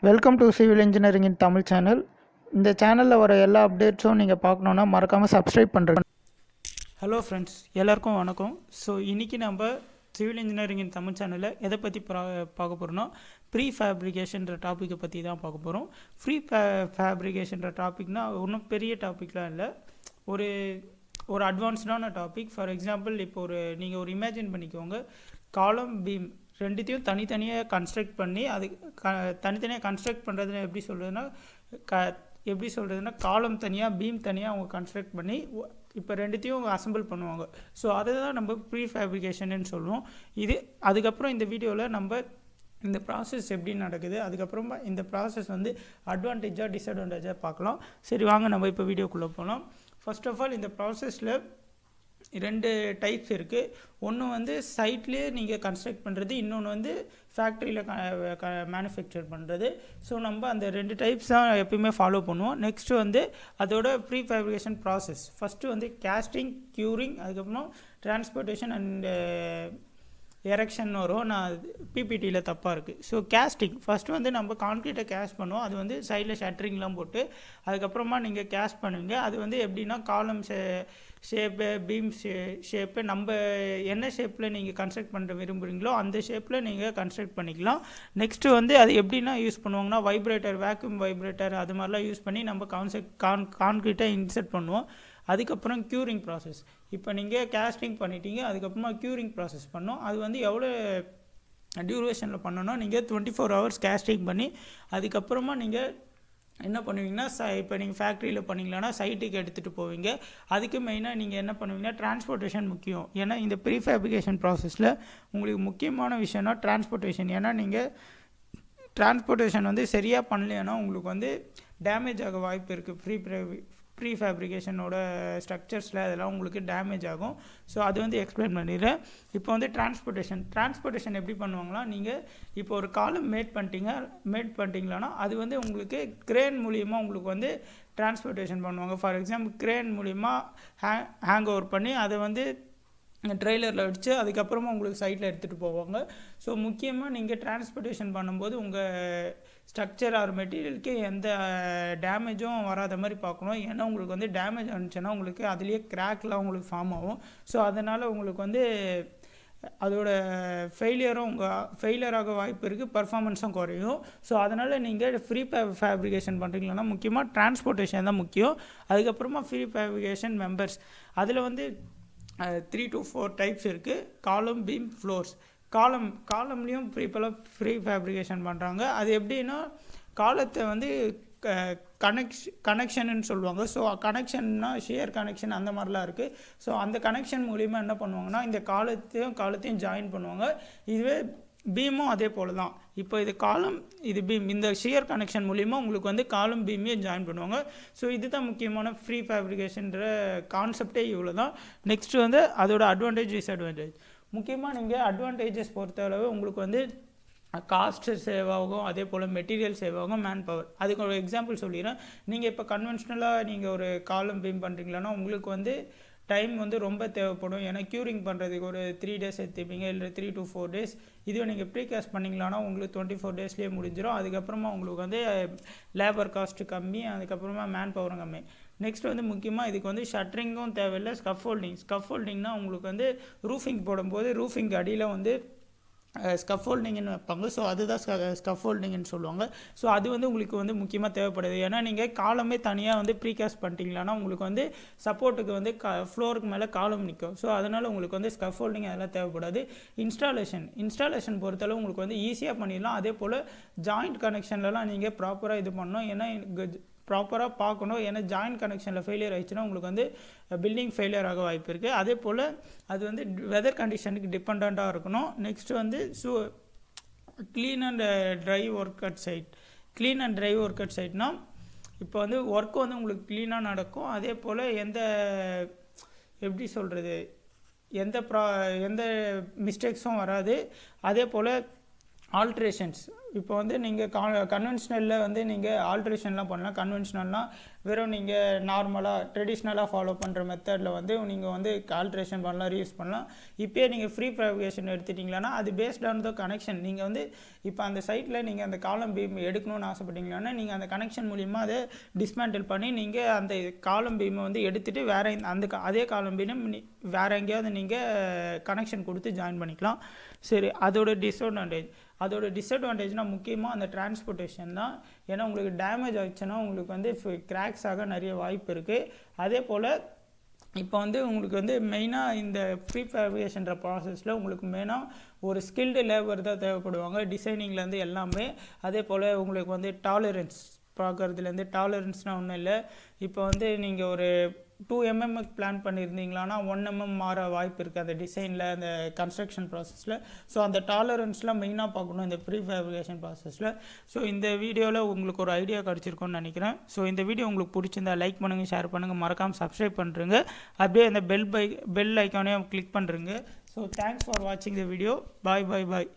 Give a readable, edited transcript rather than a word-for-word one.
Welcome to civil engineering in Tamil channel. இந்த சேனலில் வர எல்லா அப்டேட்ஸும் நீங்கள் பார்க்கணுன்னா மறக்காமல் சப்ஸ்கிரைப் பண்ணுறேன். ஹலோ ஃப்ரெண்ட்ஸ், எல்லாருக்கும் வணக்கம். ஸோ இன்றைக்கி நம்ம சிவில் இன்ஜினியரிங் இன் தமிழ் சேனலில் எதை பற்றி பார்க்க போகிறோன்னா ப்ரீஃபேப்ரிகேஷன்ற டாப்பிக்கை பற்றி தான் பார்க்க போகிறோம். ஃபேப்ரிகேஷன்ற டாபிக்னால் ஒன்றும் பெரிய டாப்பிக்லாம் இல்லை, ஒரு அட்வான்ஸ்டான டாபிக். ஃபார் எக்ஸாம்பிள், இப்போ நீங்கள் ஒரு இமேஜின் பண்ணிக்கோங்க, காலம் பீம் ரெண்டுத்தையும் தனித்தனியாக கன்ஸ்ட்ரக்ட் பண்ணி அது தனித்தனியாக கன்ஸ்ட்ரக்ட் பண்ணுறதுன்னு எப்படி சொல்கிறதுனா காலம் தனியாக பீம் தனியாக அவங்க கன்ஸ்ட்ரக்ட் பண்ணி இப்போ ரெண்டுத்தையும் அசம்பிள் பண்ணுவாங்க. ஸோ அதை தான் நம்ம ப்ரீஃபேப்ரிகேஷன்னு சொல்லுவோம். அதுக்கப்புறம் இந்த வீடியோவில் நம்ம இந்த ப்ராசஸ் எப்படி நடக்குது, அதுக்கப்புறமா இந்த ப்ராசஸ் அட்வான்டேஜாக டிஸ்அட்வான்டேஜாக பார்க்கலாம். சரி, வாங்க நம்ம இப்போ வீடியோக்குள்ளே போகலாம். ஃபர்ஸ்ட் ஆஃப் ஆல், இந்த ப்ராசஸில் 2 டைப்ஸ் இருக்குது. ஒன்று சைட்லேயே நீங்கள் கன்ஸ்ட்ரக்ட் பண்ணுறது, இன்னொன்று ஃபேக்ட்ரியில் மேனுஃபேக்சர் பண்ணுறது. ஸோ நம்ம அந்த 2 டைப்ஸ் தான் எப்பயுமே ஃபாலோ பண்ணுவோம். நெக்ஸ்ட்டு அதோட ப்ரீஃபேப்ரிகேஷன் ப்ராசஸ். ஃபஸ்ட்டு கேஸ்டிங், க்யூரிங், அதுக்கப்புறம் டிரான்ஸ்போர்ட்டேஷன் அண்ட் எரெக்ஷன் வரும். நான் பிபிடியில் தப்பாக இருக்குது. ஸோ கேஸ்டிங் ஃபஸ்ட்டு நம்ம கான்க்ரீட்டை கேஸ்ட் பண்ணுவோம். அது சைடில் ஷட்டரிங்லாம் போட்டு அதுக்கப்புறமா நீங்கள் கேஸ்ட் பண்ணுவீங்க. அது எப்படின்னா காலம் ஷேப்பு, பீம் ஷேப்பு, நம்ம என்ன ஷேப்பில் நீங்கள் கன்ஸ்ட்ரக்ட் பண்ணுற விரும்புகிறீங்களோ அந்த ஷேப்பில் நீங்கள் கன்ஸ்ட்ரக்ட் பண்ணிக்கலாம். நெக்ஸ்ட்டு அது எப்படின்னா யூஸ் பண்ணுவாங்கன்னா வைப்ரேட்டர், வேக்யூம் வைப்ரேட்டர் அது மாதிரிலாம் யூஸ் பண்ணி நம்ம கான்க்ரீட்டை இன்செர்ட் பண்ணுவோம். அதுக்கப்புறம் க்யூரிங் ப்ராசஸ். இப்போ நீங்கள் கேஸ்டிங் பண்ணிட்டீங்க, அதுக்கப்புறமா க்யூரிங் ப்ராசஸ் பண்ணோம். அது எவ்வளோ டியூரேஷனில் பண்ணணும், நீங்கள் 24 hours கேஸ்டிங் பண்ணி அதுக்கப்புறமா நீங்கள் என்ன பண்ணுவீங்கன்னா இப்போ நீங்கள் ஃபேக்ட்ரியில் பண்ணிங்களான்னா சைட்டுக்கு எடுத்துகிட்டு போவீங்க. அதுக்கு மெயினாக நீங்கள் என்ன பண்ணுவீங்கன்னா டிரான்ஸ்போர்ட்டேஷன் முக்கியம். ஏன்னா இந்த ப்ரீஃபேப்ரிகேஷன் ப்ராசஸில் உங்களுக்கு முக்கியமான விஷயம்னா டிரான்ஸ்போர்ட்டேஷன். ஏன்னா நீங்கள் டிரான்ஸ்போர்ட்டேஷன் சரியாக பண்ணலைன்னா உங்களுக்கு டேமேஜ் ஆக வாய்ப்பு இருக்குது. ப்ரீஃபேப்ரிகேஷனோட ஸ்ட்ரக்சர்ஸில் அதெல்லாம் உங்களுக்கு டேமேஜ் ஆகும். ஸோ அது எக்ஸ்பிளைன் பண்ணிடுறேன். இப்போ டிரான்ஸ்போர்ட்டேஷன் எப்படி பண்ணுவாங்கன்னா, நீங்கள் இப்போ ஒரு காலம் மேட் பண்ணிட்டீங்களான்னா அது உங்களுக்கு கிரேன் மூலியமாக உங்களுக்கு டிரான்ஸ்போர்ட்டேஷன் பண்ணுவாங்க. ஃபார் எக்ஸாம்பிள், கிரேன் மூலிமா ஹேங் ஓவர் பண்ணி அதை ட்ரெய்லரில் வச்சு அதுக்கப்புறமா உங்களுக்கு சைட்டில் எடுத்துகிட்டு போவாங்க. ஸோ முக்கியமாக நீங்கள் டிரான்ஸ்போர்ட்டேஷன் பண்ணும்போது உங்கள் ஸ்ட்ரக்சர் ஆர் மெட்டீரியலுக்கு எந்த டேமேஜும் வராத மாதிரி பார்க்கணும். ஏன்னா உங்களுக்கு டேமேஜ் ஆனிச்சுன்னா உங்களுக்கு அதுலேயே கிராக்லாம் உங்களுக்கு ஃபார்ம் ஆகும். ஸோ அதனால் உங்களுக்கு அதோட ஃபெயிலியர் ஆக வாய்ப்பு இருக்குது, பர்ஃபார்மன்ஸும் குறையும். ஸோ அதனால் நீங்கள் ஃபேப்ரிகேஷன் பண்ணுறீங்கன்னா முக்கியமாக டிரான்ஸ்போர்ட்டேஷன் தான் முக்கியம். அதுக்கப்புறமா ஃபேப்ரிகேஷன் மெம்பர்ஸ். அதில் 3 to 4 டைப்ஸ் இருக்குது. காலம், பீம், ஃப்ளோர்ஸ். காலம்லேயும் ப்ரீஃபேப்ரிகேஷன் பண்ணுறாங்க. அது எப்படின்னா காலத்தை கனெக்ஷன்னு சொல்லுவாங்க. ஸோ கனெக்ஷன்னா ஷியர் கனெக்ஷன் அந்த மாதிரிலாம் இருக்குது. ஸோ அந்த கனெக்ஷன் மூலிமா என்ன பண்ணுவாங்கன்னா இந்த காலத்தையும் ஜாயின் பண்ணுவாங்க. இதுவே பீமும் அதே போல் தான். இப்போ இது காலம், இது பீம். இந்த ஷியர் கனெக்ஷன் மூலிமா உங்களுக்கு காலம் பீமையும் ஜாயின் பண்ணுவாங்க. ஸோ இதுதான் முக்கியமான ப்ரீஃபேப்ரிகேஷன்ற கான்செப்டே இவ்வளோ தான். நெக்ஸ்ட்டு அதோட அட்வான்டேஜ், டிஸ்அட்வான்டேஜ். முக்கியமாக நீங்கள் அட்வான்டேஜஸ் பொறுத்தளவு உங்களுக்கு காஸ்ட் சேவ் ஆகும், அதே போல் மெட்டீரியல் சேவ் ஆகும், மேன் பவர். அதுக்கு ஒரு எக்ஸாம்பிள் சொல்லிடுறேன். நீங்கள் இப்போ கன்வென்ஷனலாக நீங்கள் ஒரு காலம் பீம் பண்ணுறீங்களான்னா உங்களுக்கு டைம் ரொம்ப தேவைப்படும். ஏன்னா க்யூரிங் பண்ணுறதுக்கு ஒரு 3 days எடுத்துப்பீங்க, இல்லை 3 to 4 days. இதுவே நீங்கள் ப்ரீகாஸ்ட் பண்ணிங்களான்னா உங்களுக்கு 24 daysலேயே முடிஞ்சிடும். அதுக்கப்புறமா உங்களுக்கு லேபர் காஸ்ட்டு கம்மி, அதுக்கப்புறமா மேன் பவரும் கம்மி. நெக்ஸ்ட் முக்கியமாக இதுக்கு ஷட்டரிங்கும் தேவையில்லை. ஸ்கஃபோல்டிங்னா உங்களுக்கு ரூஃபிங் போடும்போது ரூஃபிங் அடியில் ஸ்கஃபோல்டிங்னு வைப்பாங்க. ஸோ அதுதான் ஸ்கஃபோல்டிங்னு சொல்லுவாங்க. ஸோ அது உங்களுக்கு முக்கியமாக தேவைப்படுது. ஏன்னா நீங்கள் காலமே தனியாக ப்ரீகாஸ்ட் பண்ணிட்டீங்களான்னா உங்களுக்கு சப்போர்ட்டுக்கு ஃப்ளோருக்கு மேலே காலம் நிற்கும். ஸோ அதனால் உங்களுக்கு ஸ்கஃபோல்டிங் அதெல்லாம் தேவைப்படாது. இன்ஸ்டாலேஷன் பொறுத்தளவு உங்களுக்கு ஈஸியாக பண்ணிடலாம். அதே போல் ஜாயிண்ட் கனெக்ஷன்லலாம் நீங்கள் ப்ராப்பராக இது பண்ணணும். ஏன்னா ப்ராப்பராக பார்க்கணும். ஏன்னா ஜாயிண்ட் கனெக்ஷனில் ஃபெயிலியர் ஆகிடுச்சுன்னா உங்களுக்கு பில்டிங் ஃபெயிலியர் ஆக வாய்ப்பு இருக்குது. அதே போல் அது வெதர் கண்டிஷனுக்கு டிபெண்ட்டாக இருக்கணும். Next clean and dry work at site. Clean and dry work at சைட்னா இப்போ ஒர்க்கு உங்களுக்கு க்ளீனாக நடக்கும். அதே போல் எப்படி சொல்கிறது, எந்த மிஸ்டேக்ஸும் வராது. அதே போல் ஆல்ட்ரேஷன்ஸ். இப்போ நீங்கள் கன்வென்ஷனலில் நீங்கள் ஆல்ட்ரேஷன்லாம் பண்ணலாம். கன்வென்ஷனல்னால் வெறும் நீங்கள் நார்மலாக ட்ரெடிஷ்னலாக ஃபாலோ பண்ணுற மெத்தடில் வந்து நீங்கள் வந்து ஆல்ட்ரேஷன் பண்ணலாம், ரீயூஸ் பண்ணலாம். இப்போயே நீங்கள் ப்ரீ ஃபேப்ரிகேஷன் எடுத்துட்டிங்களான்னா அது பேஸ்ட் ஆன் த கனெக்ஷன். நீங்கள் வந்து இப்போ அந்த சைட்டில் நீங்கள் அந்த காலம் பீம் எடுக்கணும்னு ஆசைப்பட்டீங்களான்னா நீங்கள் அந்த கனெக்ஷன் மூலிமா அதை டிஸ்மேண்டில் பண்ணி நீங்கள் அந்த காலம் பீமை வந்து எடுத்துகிட்டு வேறு அதே காலம் பீம் வேறு எங்கேயாவது நீங்கள் கனெக்ஷன் கொடுத்து ஜாயின் பண்ணிக்கலாம். சரி, அதோட டிஸ்அட்வான்டேஜ்னால் முக்கியமாக அந்த டிரான்ஸ்போர்ட்டேஷன் தான். ஏன்னா உங்களுக்கு டேமேஜ் ஆகிடுச்சுன்னா உங்களுக்கு வந்து கிராக்ஸ் ஆக நிறைய வாய்ப்பு இருக்குது. அதே போல் இப்போ வந்து உங்களுக்கு வந்து மெயினாக இந்த ப்ரீ ஃபேப்ரிகேஷன்ற ப்ராசஸில் உங்களுக்கு மெயினாக ஒரு ஸ்கில்டு லேபர் தான் தேவைப்படுவாங்க, டிசைனிங்லேருந்து எல்லாமே. அதே போல் உங்களுக்கு வந்து டாலரன்ஸ் பார்க்குறதுலேருந்து, டாலரன்ஸ்னால் ஒன்றும் இல்லை, இப்போ வந்து நீங்கள் ஒரு 2 mm பிளான் பண்ணியிருந்தீங்களான்னா 1 mm மாற வாய்ப்பு இருக்குது அந்த டிசைனில், அந்த கன்ஸ்ட்ரக்ஷன் ப்ராசஸில். ஸோ அந்த டாலரன்ஸ்லாம் மெயினாக பார்க்கணும் இந்த ப்ரீ ஃபேப்ரிகேஷன் ப்ராசஸில். ஸோ இந்த வீடியோவில் உங்களுக்கு ஒரு ஐடியா கிடச்சிருக்கும்னு நினைக்கிறேன். ஸோ இந்த வீடியோ உங்களுக்கு பிடிச்சிருந்தா லைக் பண்ணுங்கள், ஷேர் பண்ணுங்கள், மறக்காமல் சப்ஸ்கிரைப் பண்ணுறங்க. அப்படியே அந்த பெல் ஐக்கானையும் கிளிக் பண்ணுறங்க. ஸோ தேங்க்ஸ் ஃபார் வாட்சிங் த வீடியோ. பாய்.